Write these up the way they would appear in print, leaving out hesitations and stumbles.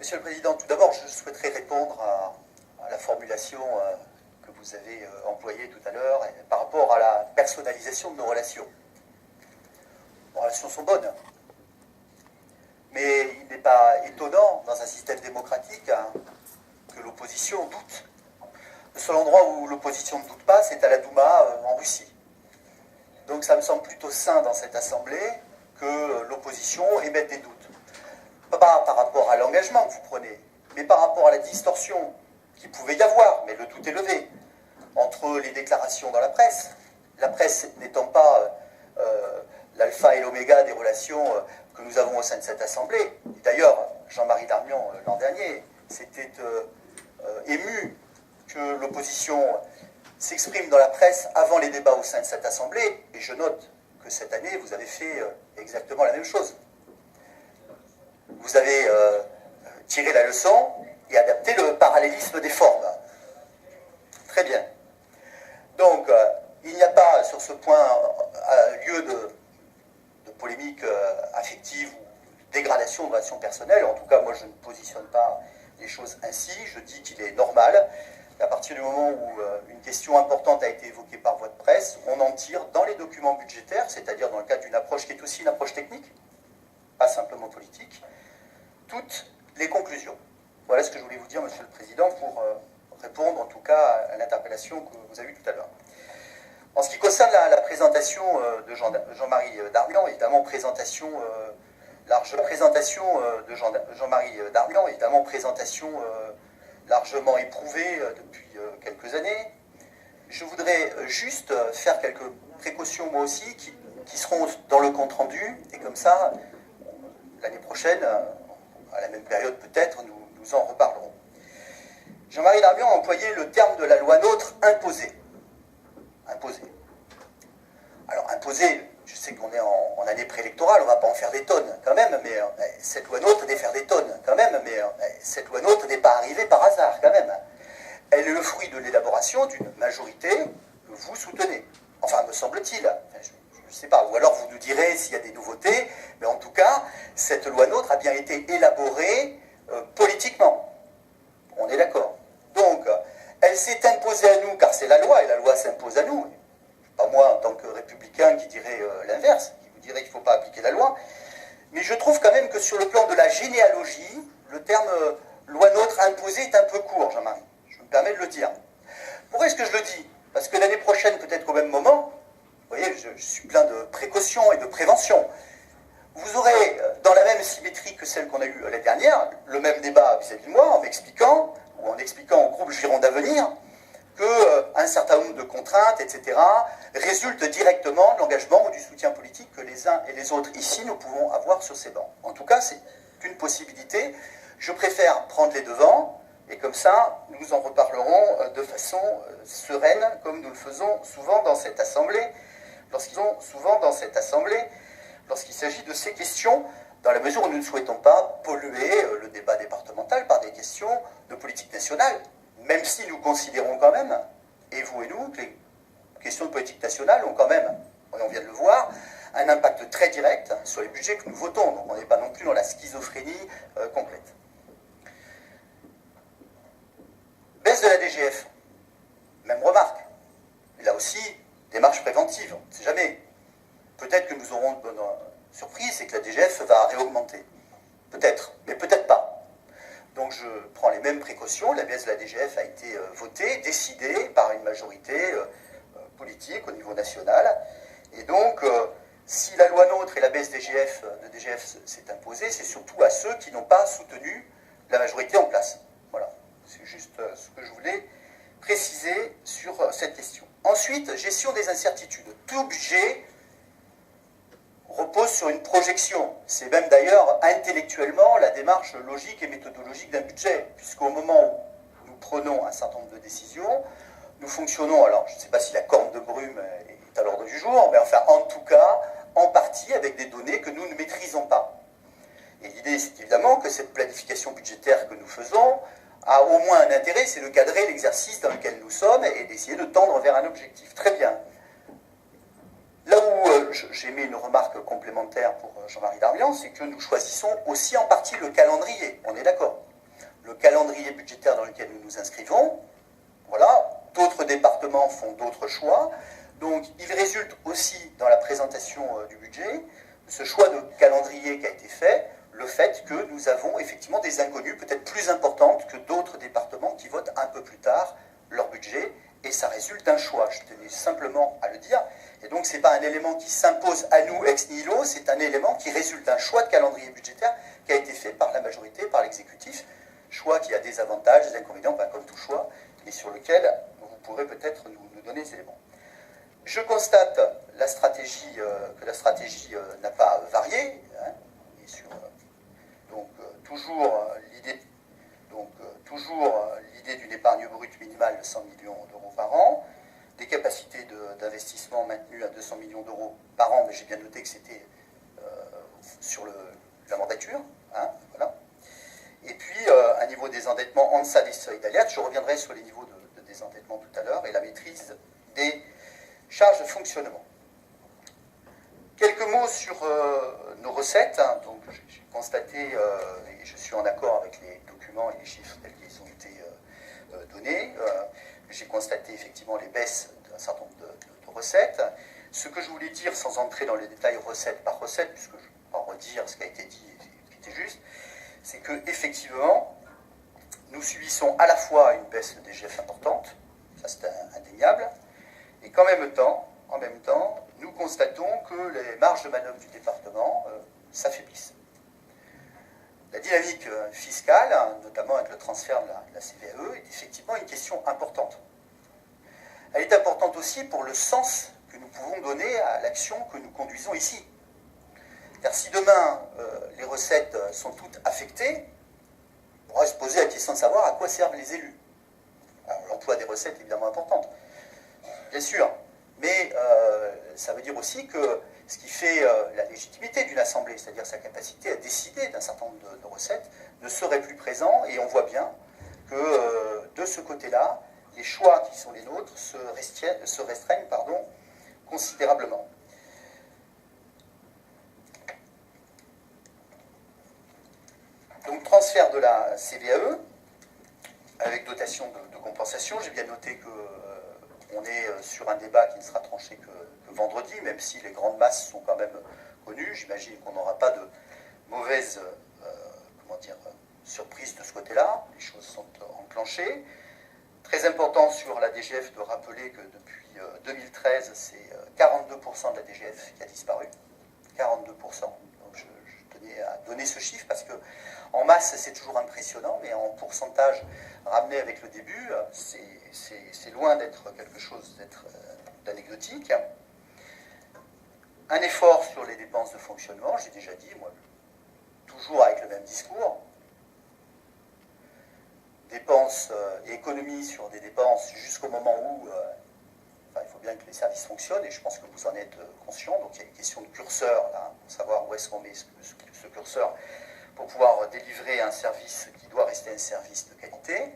Monsieur le Président, tout d'abord, je souhaiterais répondre à la formulation que vous avez employée tout à l'heure par rapport à la personnalisation de nos relations. Nos relations sont bonnes, mais il n'est pas étonnant, dans un système démocratique, que l'opposition doute. Le seul endroit où l'opposition ne doute pas, c'est à la Douma en Russie. Donc ça me semble plutôt sain dans cette Assemblée que l'opposition émette des doutes. Pas par rapport à l'engagement que vous prenez, mais par rapport à la distorsion qu'il pouvait y avoir, mais le doute est levé, entre les déclarations dans la presse n'étant pas l'alpha et l'oméga des relations que nous avons au sein de cette Assemblée. D'ailleurs, Jean-Marie Darmian, l'an dernier, s'était ému que l'opposition s'exprime dans la presse avant les débats au sein de cette Assemblée, et je note que cette année, vous avez fait exactement la même chose. Vous avez tiré la leçon et adapté le parallélisme des formes. Très bien. Donc, il n'y a pas sur ce point lieu de polémique affective ou de dégradation de relations personnelles. En tout cas, moi, je ne positionne pas les choses ainsi. Je dis qu'il est normal, à partir du moment où une question importante a été évoquée par voie de presse, on en tire dans les documents budgétaires, c'est-à-dire dans le cadre d'une approche qui est aussi une approche technique, pas simplement politique, toutes les conclusions. Voilà ce que je voulais vous dire, Monsieur le Président, pour répondre en tout cas à l'interpellation que vous avez eue tout à l'heure. En ce qui concerne la présentation de Jean-Marie Darmian, évidemment large présentation de Jean-Marie Darmian, évidemment présentation largement éprouvée depuis quelques années. Je voudrais juste faire quelques précautions moi aussi qui seront dans le compte-rendu, et comme ça, l'année prochaine, à la même période peut-être, nous en reparlerons. Jean-Marie Darmian a employé le terme de la loi NOTRe imposée. Imposée. Alors imposée, je sais qu'on est en année préélectorale, on ne va pas en faire des tonnes quand même, mais cette loi NOTRe n'est faire des tonnes quand même, mais cette loi NOTRe n'est pas arrivée par hasard quand même. Elle est le fruit de l'élaboration d'une majorité que vous soutenez. Enfin, me semble-t-il. Enfin, je ne sais pas, ou alors vous nous direz s'il y a des nouveautés, mais en tout cas, cette loi NOTRe a bien été élaborée politiquement. On est d'accord. Donc, elle s'est imposée à nous, car c'est la loi, et la loi s'impose à nous. Pas moi, en tant que républicain, qui dirait l'inverse, qui vous dirait qu'il ne faut pas appliquer la loi. Mais je trouve quand même que sur le plan de la généalogie, le terme loi NOTRe imposée est un peu court, Jean-Marie. Je me permets de le dire. Pourquoi est-ce que je le dis? Parce que l'année prochaine, peut-être au même moment, vous voyez, je suis plein de précautions et de prévention. Vous aurez, dans la même symétrie que celle qu'on a eue l'année dernière, le même débat vis-à-vis de moi, en m'expliquant, ou en expliquant au groupe Gironde d'Avenir, qu'un certain nombre de contraintes, etc., résultent directement de l'engagement ou du soutien politique que les uns et les autres ici, nous pouvons avoir sur ces bancs. En tout cas, c'est une possibilité. Je préfère prendre les devants, et comme ça, nous en reparlerons de façon sereine, comme nous le faisons souvent dans cette Assemblée, lorsqu'il s'agit de ces questions, dans la mesure où nous ne souhaitons pas polluer le débat départemental par des questions de politique nationale, même si nous considérons quand même, et vous et nous, que les questions de politique nationale ont quand même, et on vient de le voir, un impact très direct sur les budgets que nous votons. Donc on n'est pas non plus dans la schizophrénie complète. Baisse de la DGF, même remarque. Et là aussi, démarche préventive, on ne sait jamais. Peut-être que nous aurons une bonne surprise, c'est que la DGF va réaugmenter. Peut-être, mais peut-être pas. Donc je prends les mêmes précautions. La baisse de la DGF a été votée, décidée par une majorité politique au niveau national. Et donc, si la loi NOTRe et la baisse de DGF s'est imposée, c'est surtout à ceux qui n'ont pas soutenu la majorité en place. Voilà, c'est juste ce que je voulais préciser sur cette question. Ensuite, gestion des incertitudes. Tout budget repose sur une projection. C'est même d'ailleurs intellectuellement la démarche logique et méthodologique d'un budget, puisqu'au moment où nous prenons un certain nombre de décisions, nous fonctionnons, alors je ne sais pas si la corne de brume est à l'ordre du jour, mais enfin en tout cas, en partie avec des données que nous ne maîtrisons pas. Et l'idée, c'est évidemment que cette planification budgétaire que nous faisons a au moins un intérêt, c'est de cadrer l'exercice dans lequel nous sommes et d'essayer de tendre vers un objectif. Très bien. Là où j'ai mis une remarque complémentaire pour Jean-Marie Darmian, c'est que nous choisissons aussi en partie le calendrier. On est d'accord. le calendrier budgétaire dans lequel nous nous inscrivons. Voilà, d'autres départements font d'autres choix. Donc il résulte aussi dans la présentation du budget, ce choix de calendrier qui a été fait, le fait que nous avons effectivement des inconnues peut-être plus importantes que d'autres départements qui votent un peu plus tard leur budget, et ça résulte d'un choix, je tenais simplement à le dire. Et donc ce n'est pas un élément qui s'impose à nous ex nihilo, c'est un élément qui résulte d'un choix de calendrier budgétaire qui a été fait par la majorité, par l'exécutif, choix qui a des avantages, des inconvénients, comme tout choix, et sur lequel vous pourrez peut-être nous donner des éléments. Je constate que la stratégie n'a pas varié, hein, et donc toujours l'idée d'une épargne brute minimale de 100 millions d'euros par an, des capacités d'investissement maintenues à 200 millions d'euros par an, mais j'ai bien noté que c'était sur la mandature, hein, voilà. Et puis un niveau des endettements en deçà des seuils d'alerte. Je reviendrai sur les niveaux de désendettement tout à l'heure, et la maîtrise des charges de fonctionnement. Quelques mots sur nos recettes. Hein. Donc, j'ai constaté, et je suis en accord avec les documents et les chiffres tels qu'ils ont été donnés, j'ai constaté effectivement les baisses d'un certain nombre de recettes. Ce que je voulais dire, sans entrer dans les détails recette par recette, puisque je ne vais pas redire ce qui a été dit et ce qui était juste, c'est qu'effectivement, nous subissons à la fois une baisse de DGF importante, ça c'est indéniable, et qu'en même temps, nous constatons que les marges de manœuvre du département s'affaiblissent. La dynamique fiscale, notamment avec le transfert de la CVAE, est effectivement une question importante. Elle est importante aussi pour le sens que nous pouvons donner à l'action que nous conduisons ici. Car si demain les recettes sont toutes affectées, on pourrait se poser la question de savoir à quoi servent les élus. L'emploi des recettes est évidemment importante, bien sûr, mais ça veut dire aussi que ce qui fait la légitimité d'une assemblée, c'est-à-dire sa capacité à décider d'un certain nombre de recettes, ne serait plus présent, et on voit bien que de ce côté-là, les choix qui sont les nôtres se restreignent considérablement. Donc transfert de la CVAE, avec dotation de compensation, j'ai bien noté qu'on est sur un débat qui ne sera tranché que vendredi, même si les grandes masses sont quand même connues. J'imagine qu'on n'aura pas de mauvaise surprise de ce côté-là. Les choses sont enclenchées. Très important sur la DGF de rappeler que depuis 2013, c'est 42% de la DGF qui a disparu. 42%. Donc je tenais à donner ce chiffre parce que en masse, c'est toujours impressionnant, mais en pourcentage ramené avec le début, c'est loin d'être quelque chose d'anecdotique. Un effort sur les dépenses de fonctionnement, j'ai déjà dit, moi, toujours avec le même discours. Dépenses et économies sur des dépenses jusqu'au moment où il faut bien que les services fonctionnent, et je pense que vous en êtes conscients. Donc il y a une question de curseur, là, pour savoir où est-ce qu'on met ce curseur pour pouvoir délivrer un service qui doit rester un service de qualité.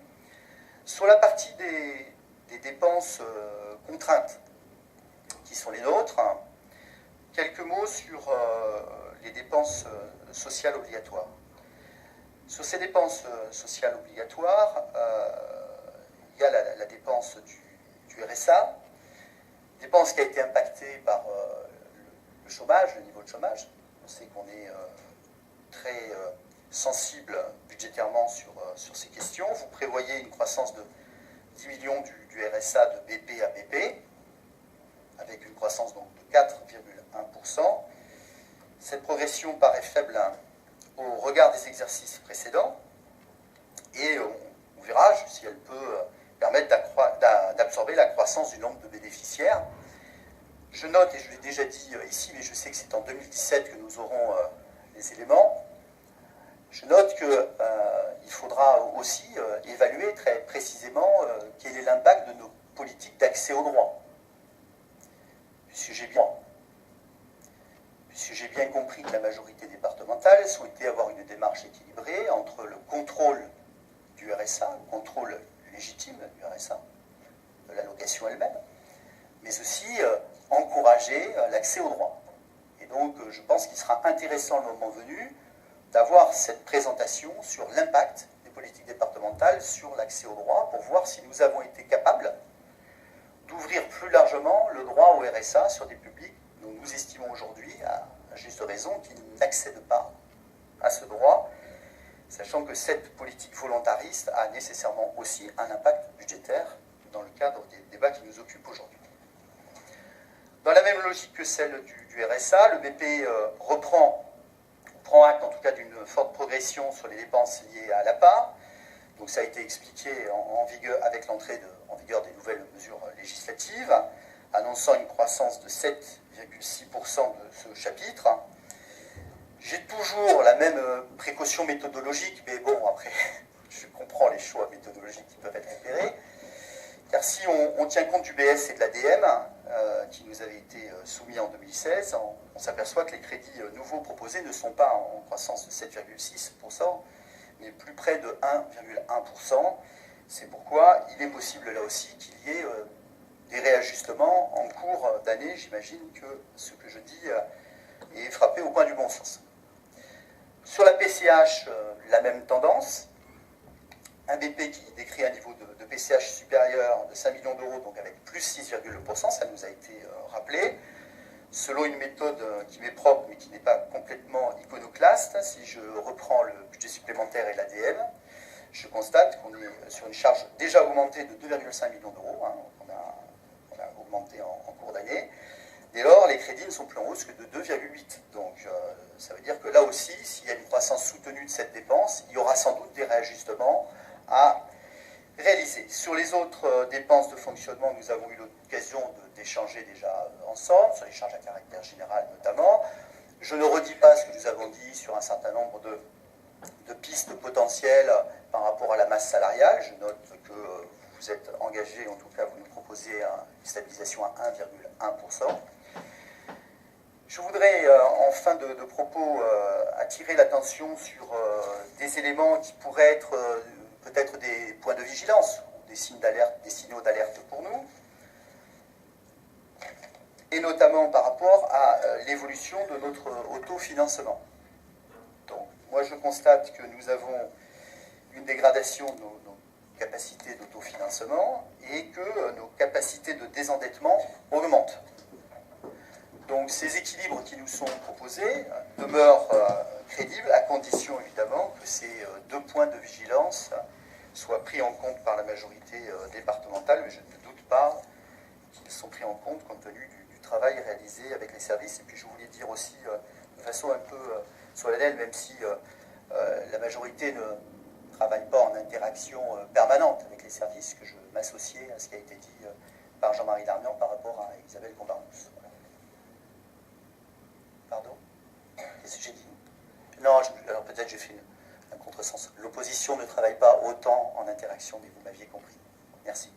Sur la partie des dépenses contraintes, qui sont les nôtres, quelques mots sur les dépenses sociales obligatoires. Sur ces dépenses sociales obligatoires, il y a la dépense du RSA, dépense qui a été impactée par le chômage, le niveau de chômage. On sait qu'on est très sensible budgétairement sur ces questions. Vous prévoyez une croissance de 10 millions du RSA de BP à BP, avec une croissance donc de 4,1%. Cette progression paraît faible au regard des exercices précédents, et on verra si elle peut permettre d'absorber la croissance du nombre de bénéficiaires. Je note, et je l'ai déjà dit ici, mais je sais que c'est en 2017 que nous aurons les éléments, je note qu'il faudra aussi évaluer très précisément quel est l'impact de nos politiques d'accès au droit. Puisque j'ai bien compris que la majorité départementale souhaitait avoir une démarche équilibrée entre le contrôle du RSA, le contrôle légitime du RSA, de l'allocation elle-même, mais aussi encourager l'accès au droit. Et donc je pense qu'il sera intéressant le moment venu d'avoir cette présentation sur l'impact des politique départementale sur l'accès au droit pour voir si nous avons été capables d'ouvrir plus largement le droit au RSA sur des publics dont nous estimons aujourd'hui, à juste raison, qu'ils n'accèdent pas à ce droit, sachant que cette politique volontariste a nécessairement aussi un impact budgétaire dans le cadre des débats qui nous occupent aujourd'hui. Dans la même logique que celle du RSA, le BP prend acte en tout cas d'une forte progression sur les dépenses liées à l'APA. Donc ça a été expliqué avec l'entrée en vigueur des nouvelles mesures législatives, annonçant une croissance de 7,6% de ce chapitre. J'ai toujours la même précaution méthodologique, mais bon, après, je comprends les choix méthodologiques qui peuvent être opérés. Car si on tient compte du BS et de l'ADM, qui nous avait été soumis en 2016, on s'aperçoit que les crédits nouveaux proposés ne sont pas en croissance de 7,6%, mais plus près de 1,1%. C'est pourquoi il est possible là aussi qu'il y ait des réajustements en cours d'année. J'imagine que ce que je dis est frappé au coin du bon sens. Sur la PCH, la même tendance. Un BP qui décrit un niveau de PCH supérieur de 5 millions d'euros, donc avec plus 6,1%, ça nous a été rappelé, selon une méthode qui m'est propre, mais qui n'est pas complètement iconoclaste. Si je reprends le budget supplémentaire et l'ADM, je constate qu'on est sur une charge déjà augmentée de 2,5 millions d'euros, hein, on a augmenté en cours d'année. Dès lors, les crédits ne sont plus en hausse que de 2,8. Donc, ça veut dire que là aussi, s'il y a une croissance soutenue de cette dépense, il y aura sans doute des réajustements à réaliser. Sur les autres dépenses de fonctionnement, nous avons eu l'occasion d'échanger déjà ensemble, sur les charges à caractère général notamment. Je ne redis pas ce que nous avons dit sur un certain nombre de pistes potentielles par rapport à la masse salariale. Je note que vous êtes engagés, en tout cas vous nous proposez une stabilisation à 1,1%. Je voudrais, en fin de propos, attirer l'attention sur des éléments qui pourraient être peut-être des points de vigilance, ou des signes d'alerte, des signaux d'alerte pour nous, et notamment par rapport à l'évolution de notre autofinancement. Donc, moi je constate que nous avons une dégradation de nos capacités d'autofinancement et que nos capacités de désendettement augmentent. Donc ces équilibres qui nous sont proposés demeurent crédibles, à condition évidemment que ces deux points de vigilance soient pris en compte par la majorité départementale, mais je ne doute pas qu'ils sont pris en compte tenu du travail réalisé avec les services. Et puis je voulais dire aussi, de façon un peu solennelle, même si la majorité ne travaille pas en interaction permanente avec les services, que je m'associais à ce qui a été dit par Jean-Marie Darmian par rapport à Isabelle Combarnous. Pardon? Qu'est-ce que j'ai dit? Non, alors peut-être j'ai fait un contresens. L'opposition ne travaille pas autant en interaction, mais vous m'aviez compris. Merci.